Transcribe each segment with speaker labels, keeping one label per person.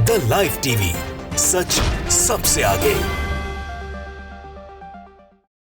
Speaker 1: The live TV, सच सबसे आगे।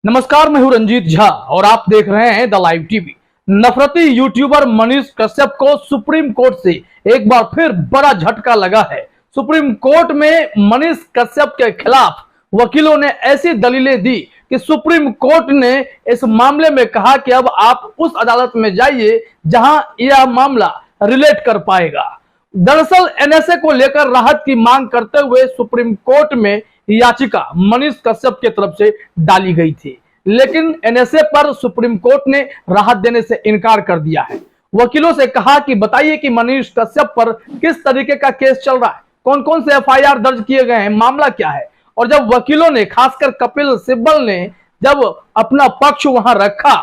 Speaker 2: नमस्कार, मैं हूं रंजीत झा और आप देख रहे हैं द लाइव टीवी। नफरती यूट्यूबर मनीष कश्यप को सुप्रीम कोर्ट से एक बार फिर बड़ा झटका लगा है। सुप्रीम कोर्ट में मनीष कश्यप के खिलाफ वकीलों ने ऐसी दलीलें दी कि सुप्रीम कोर्ट ने इस मामले में कहा कि अब आप उस अदालत में जाइए जहां यह मामला रिलेट कर पाएगा। दरअसल एनएसए को लेकर राहत की मांग करते हुए सुप्रीम कोर्ट में याचिका मनीष कश्यप की तरफ से डाली गई थी, लेकिन एनएसए पर सुप्रीम कोर्ट ने राहत देने से इनकार कर दिया है। वकीलों से कहा कि बताइए कि मनीष कश्यप पर किस तरीके का केस चल रहा है, कौन कौन से एफआईआर दर्ज किए गए हैं, मामला क्या है। और जब वकीलों ने, खासकर कपिल सिब्बल ने जब अपना पक्ष वहां रखा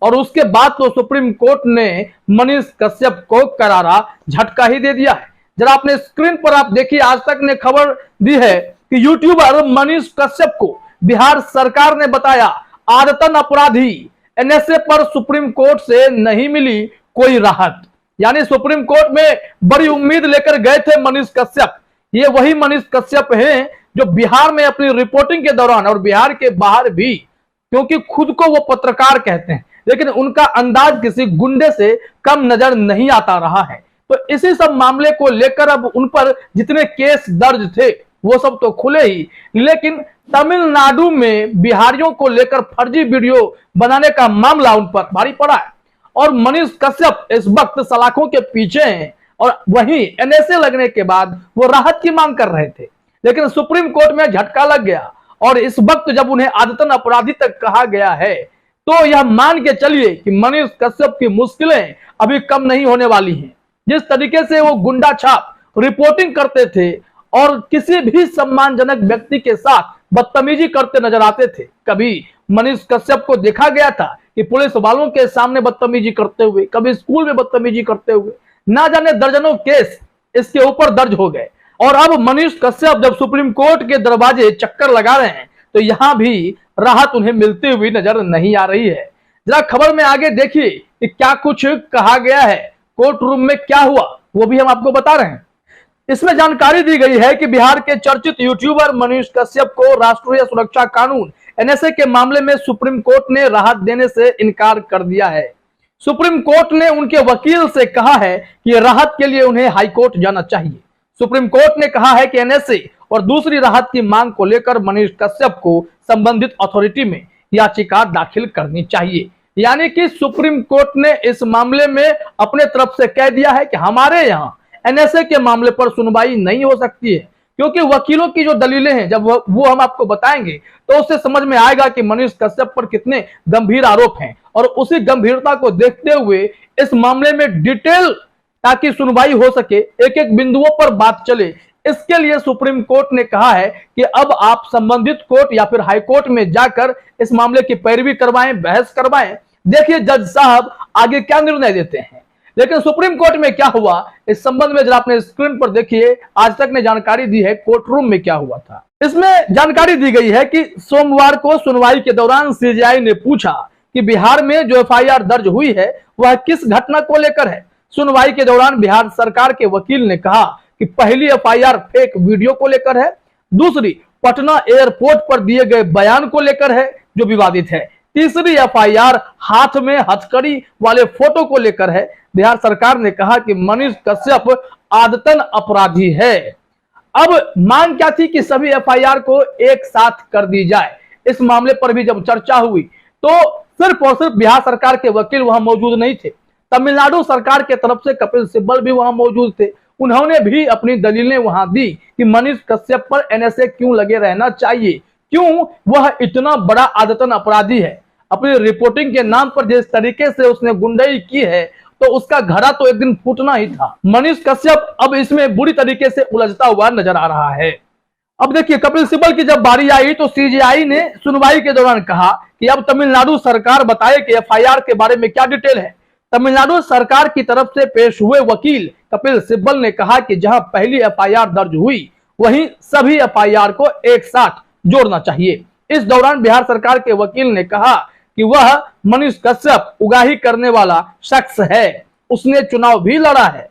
Speaker 2: और उसके बाद तो सुप्रीम कोर्ट ने मनीष कश्यप को करारा झटका ही दे दिया है। जरा अपने स्क्रीन पर आप देखिए, आज तक ने खबर दी है कि यूट्यूबर मनीष कश्यप को बिहार सरकार ने बताया आदतन अपराधी। एनएसए पर सुप्रीम कोर्ट से नहीं मिली कोई राहत, यानी सुप्रीम कोर्ट में बड़ी उम्मीद लेकर गए थे मनीष कश्यप। ये वही मनीष कश्यप हैं जो बिहार में अपनी रिपोर्टिंग के दौरान और बिहार के बाहर भी, क्योंकि खुद को वो पत्रकार कहते हैं, लेकिन उनका अंदाज किसी गुंडे से कम नजर नहीं आता रहा है। तो इसी सब मामले को लेकर अब उन पर जितने केस दर्ज थे वो सब तो खुले ही, लेकिन तमिलनाडु में बिहारियों को लेकर फर्जी वीडियो बनाने का मामला उन पर भारी पड़ा है और मनीष कश्यप इस वक्त सलाखों के पीछे हैं। और वहीं एनएसए लगने के बाद वो राहत की मांग कर रहे थे, लेकिन सुप्रीम कोर्ट में झटका लग गया और इस वक्त जब उन्हें आदतन अपराधी तक कहा गया है तो यह मान के चलिए कि मनीष कश्यप की मुश्किलें अभी कम नहीं होने वाली हैं। जिस तरीके से वो गुंडा छाप रिपोर्टिंग करते थे और किसी भी सम्मानजनक व्यक्ति के साथ बदतमीजी करते नजर आते थे, कभी मनीष कश्यप को देखा गया था कि पुलिस वालों के सामने बदतमीजी करते हुए, कभी स्कूल में बदतमीजी करते हुए, ना जाने दर्जनों केस इसके ऊपर दर्ज हो गए। और अब मनीष कश्यप जब सुप्रीम कोर्ट के दरवाजे चक्कर लगा रहे हैं तो यहां भी राहत उन्हें मिलती हुई नजर नहीं आ रही है। जरा खबर में आगे देखिए कि क्या कुछ कहा गया है, कोर्ट रूम में क्या हुआ, वो भी हम आपको बता रहे हैं। इसमें जानकारी दी गई है कि बिहार के चर्चित यूट्यूबर मनीष कश्यप को राष्ट्रीय सुरक्षा कानून एनएसए के मामले में सुप्रीम कोर्ट ने राहत देने से इनकार कर दिया है। सुप्रीम कोर्ट ने उनके वकील से कहा है कि राहत के लिए उन्हें हाईकोर्ट जाना चाहिए। सुप्रीम कोर्ट ने कहा है कि एनएसए और दूसरी राहत की मांग को लेकर मनीष कश्यप को संबंधित अथॉरिटी में याचिका दाखिल करनी चाहिए। यानी कि सुप्रीम कोर्ट ने इस मामले में अपने तरफ से कह दिया है कि हमारे यहाँ एनएसए के मामले पर सुनवाई नहीं हो सकती है, क्योंकि वकीलों की जो दलीलें हैं जब वो हम आपको बताएंगे तो उससे समझ में आएगा कि मनीष कश्यप पर कितने गंभीर आरोप हैं। और उसी गंभीरता को देखते हुए इस मामले में डिटेल, ताकि सुनवाई हो सके, एक एक बिंदुओं पर बात चले, इसके लिए सुप्रीम कोर्ट ने कहा है कि अब आप संबंधित कोर्ट या फिर हाई कोर्ट में जाकर इस मामले की पैरवी करवाएं, बहस करवाएं। देखिए जज साहब आगे क्या निर्णय देते हैं। लेकिन सुप्रीम कोर्ट में क्या हुआ इस संबंध में जरा अपने स्क्रीन पर देखिए, आज तक ने जानकारी दी है कोर्ट रूम में क्या हुआ था। इसमें जानकारी दी गई है कि सोमवार को सुनवाई के दौरान सीजेआई ने पूछा कि बिहार में जो एफआईआर दर्ज हुई है वह किस घटना को लेकर है। सुनवाई के दौरान बिहार सरकार के वकील ने कहा कि पहली एफआईआर फेक वीडियो को लेकर है, दूसरी पटना एयरपोर्ट पर दिए गए बयान को लेकर है जो विवादित है, तीसरी एफआईआर हाथ में हथकड़ी वाले फोटो को लेकर है। बिहार सरकार ने कहा कि मनीष कश्यप आदतन अपराधी है। अब मांग क्या थी कि सभी एफआईआर को एक साथ कर दी जाए। इस मामले पर भी जब चर्चा हुई तो सिर्फ और सिर्फ बिहार सरकार के वकील वहां मौजूद नहीं थे, तमिलनाडु सरकार के तरफ से कपिल सिब्बल भी वहां मौजूद थे। उन्होंने भी अपनी दलीलें वहां दी कि मनीष कश्यप पर एनएसए क्यों लगे रहना चाहिए, क्यों वह इतना बड़ा आदतन अपराधी है। अपनी रिपोर्टिंग के नाम पर जिस तरीके से उसने गुंडई की है तो उसका घड़ा तो एक दिन फूटना ही था। मनीष कश्यप अब इसमें बुरी तरीके से उलझता हुआ नजर आ रहा है। अब देखिए कपिल सिब्बल की जब बारी आई तो सीजेआई ने सुनवाई के दौरान कहा कि अब तमिलनाडु सरकार बताए कि एफआईआर के बारे में क्या डिटेल है। तमिलनाडु सरकार की तरफ से पेश हुए वकील कपिल सिब्बल ने कहा कि जहां पहली एफआईआर दर्ज हुई वहीं सभी एफआईआर को एक साथ जोड़ना चाहिए। इस दौरान बिहार सरकार के वकील ने कहा कि वह मनीष कश्यप उगाही करने वाला शख्स है, उसने चुनाव भी लड़ा है।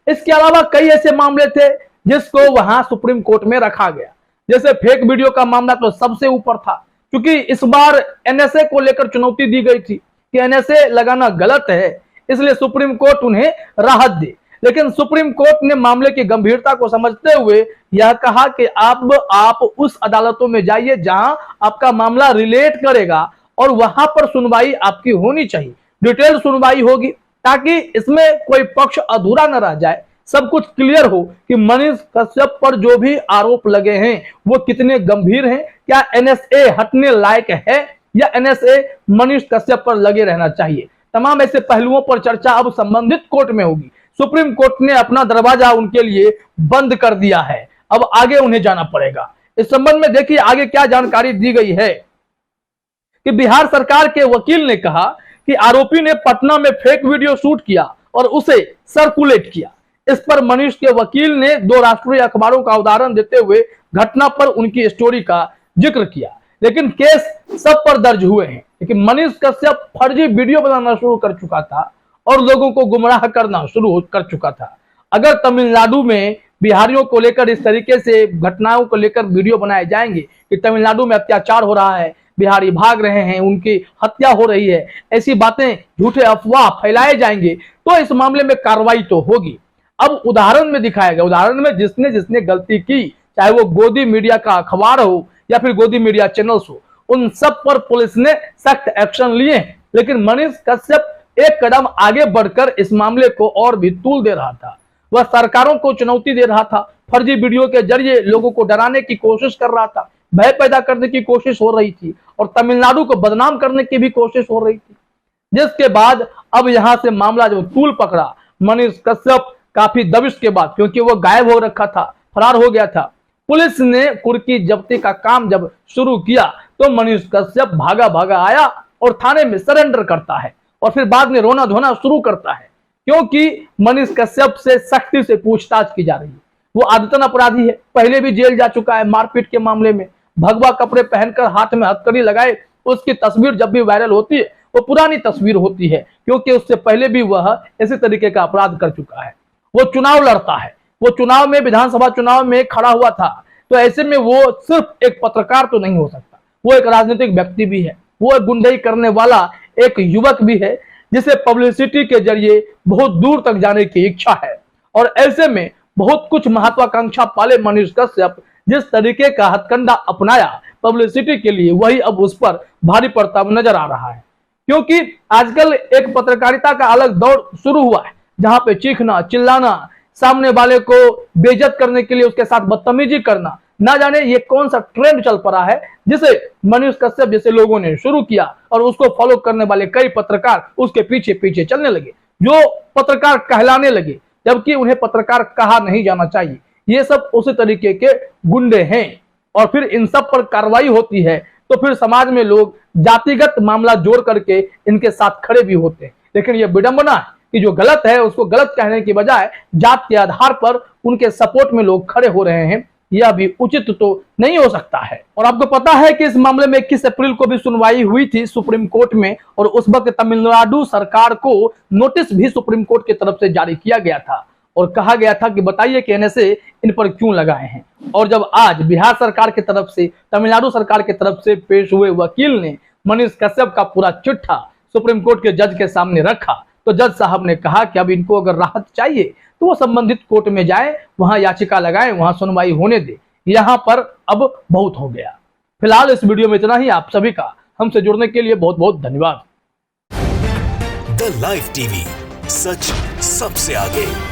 Speaker 2: इसके अलावा कई ऐसे मामले थे जिसको वहां सुप्रीम कोर्ट में रखा गया। जैसे फेक वीडियो का मामला तो सबसे ऊपर था, क्योंकि इस बार एनएसए को लेकर चुनौती दी गई थी कि एनएसए लगाना गलत है, इसलिए सुप्रीम कोर्ट उन्हें राहत दे। लेकिन सुप्रीम कोर्ट ने मामले की गंभीरता को समझते हुए यह कहा कि आप उस अदालतों में जाइए जहां आपका मामला रिलेट करेगा और वहां पर सुनवाई आपकी होनी चाहिए, डिटेल सुनवाई होगी, ताकि इसमें कोई पक्ष अधूरा न रह जाए, सब कुछ क्लियर हो कि मनीष कश्यप पर जो भी आरोप लगे हैं वो कितने गंभीर हैं, क्या एनएसए हटने लायक है या एनएसए मनीष कश्यप पर लगे रहना चाहिए। तमाम ऐसे पहलुओं पर चर्चा अब संबंधित कोर्ट में होगी। सुप्रीम कोर्ट ने अपना दरवाजा उनके लिए बंद कर दिया है, अब आगे उन्हें जाना पड़ेगा। इस संबंध में देखिए आगे क्या जानकारी दी गई है कि बिहार सरकार के वकील ने कहा कि आरोपी ने पटना में फेक वीडियो शूट किया और उसे सर्कुलेट किया। इस पर मनीष के वकील ने 2 राष्ट्रीय अखबारों का उदाहरण देते हुए घटना पर उनकी स्टोरी का जिक्र किया। लेकिन केस सब पर दर्ज हुए हैं, लेकिन मनीष कश्यप फर्जी वीडियो बनाना शुरू कर चुका था और लोगों को गुमराह करना शुरू कर चुका था। अगर तमिलनाडु में बिहारियों को लेकर इस तरीके से घटनाओं को लेकर वीडियो बनाए जाएंगे कि तमिलनाडु में अत्याचार हो रहा है, बिहारी भाग रहे हैं, उनकी हत्या हो रही है, ऐसी बातें, झूठे अफवाह फैलाए जाएंगे, तो इस मामले में कार्रवाई तो होगी। अब उदाहरण में दिखाया गया, उदाहरण में जिसने जिसने गलती की, चाहे वो गोदी मीडिया का अखबार हो या फिर गोदी मीडिया चैनल्स हो, उन सब पर पुलिस ने सख्त एक्शन लिए हैं। लेकिन मनीष कश्यप एक कदम आगे बढ़कर इस मामले को और भी तूल दे रहा था। वह सरकारों को चुनौती दे रहा था, फर्जी वीडियो के जरिए लोगों को डराने की कोशिश कर रहा था, भय पैदा करने की कोशिश हो रही थी और तमिलनाडु को बदनाम करने की भी कोशिश हो रही थी। जिसके बाद अब यहां से मामला जो तूल पकड़ा, मनीष कश्यप काफी दबिश के बाद, क्योंकि वो गायब हो रखा था, फरार हो गया था, पुलिस ने कुर्की जब्ती का काम जब शुरू किया तो मनीष कश्यप भागा भागा आया और थाने में सरेंडर करता है और फिर बाद में रोना धोना शुरू करता है, क्योंकि मनीष कश्यप से सख्ती से पूछताछ की जा रही है। वो आदतन अपराधी है, पहले भी जेल जा चुका है मारपीट के मामले में। भगवा कपड़े पहनकर हाथ में हथकड़ी लगाए उसकी तस्वीर जब भी वायरल होती है वो पुरानी तस्वीर होती है, क्योंकि उससे पहले भी वह इसी तरीके का अपराध कर चुका है। वो चुनाव लड़ता है, वो चुनाव में, विधानसभा चुनाव में खड़ा हुआ था, तो ऐसे में वो सिर्फ एक पत्रकार तो नहीं हो सकता, वो एक राजनीतिक व्यक्ति भी है, वो एक गुंडाई करने वाला एक युवक भी है जिसे पब्लिसिटी के जरिए बहुत दूर तक जाने की इच्छा है। और ऐसे में बहुत कुछ महत्वाकांक्षा पाले मनीष कश्यप जिस तरीके का हथकंडा अपनाया पब्लिसिटी के लिए, वही अब उस पर भारी पड़ता नजर आ रहा है। क्योंकि आजकल एक पत्रकारिता का अलग दौर शुरू हुआ है, जहां पे चीखना, चिल्लाना, सामने वाले को बेइज्जत करने के लिए उसके साथ बदतमीजी करना, ना जाने ये कौन सा ट्रेंड चल पड़ा है जिसे मनीष कश्यप जैसे लोगों ने शुरू किया और उसको फॉलो करने वाले कई पत्रकार उसके पीछे पीछे चलने लगे, जो पत्रकार कहलाने लगे, जबकि उन्हें पत्रकार कहा नहीं जाना चाहिए। ये सब उसी तरीके के गुंडे हैं और फिर इन सब पर कार्रवाई होती है तो फिर समाज में लोग जातिगत मामला जोड़ करके इनके साथ खड़े भी होते हैं। लेकिन यह विडंबना है कि जो गलत है उसको गलत कहने की बजाय जात के आधार पर उनके सपोर्ट में लोग खड़े हो रहे हैं, यह भी उचित तो नहीं हो सकता है। और आपको पता है कि इस मामले में 21 अप्रैल को भी सुनवाई हुई थी सुप्रीम कोर्ट में और उस वक्त तमिलनाडु सरकार को नोटिस भी सुप्रीम कोर्ट की तरफ से जारी किया गया था और कहा गया था कि बताइए कि एनएसए इन पर क्यों लगाए हैं। और जब आज बिहार सरकार की तरफ से, तमिलनाडु सरकार की तरफ से पेश हुए वकील ने मनीष कश्यप का पूरा चिट्ठा सुप्रीम कोर्ट के जज के सामने रखा, तो जज साहब ने कहा कि अब इनको अगर राहत चाहिए तो वो संबंधित कोर्ट में जाए, वहां याचिका लगाए, वहां सुनवाई होने दे। यहां पर अब बहुत हो गया। फिलहाल इस वीडियो में इतना ही। आप सभी का हमसे जुड़ने के लिए बहुत बहुत धन्यवाद।
Speaker 1: द लाइव टीवी, सच सबसे आगे।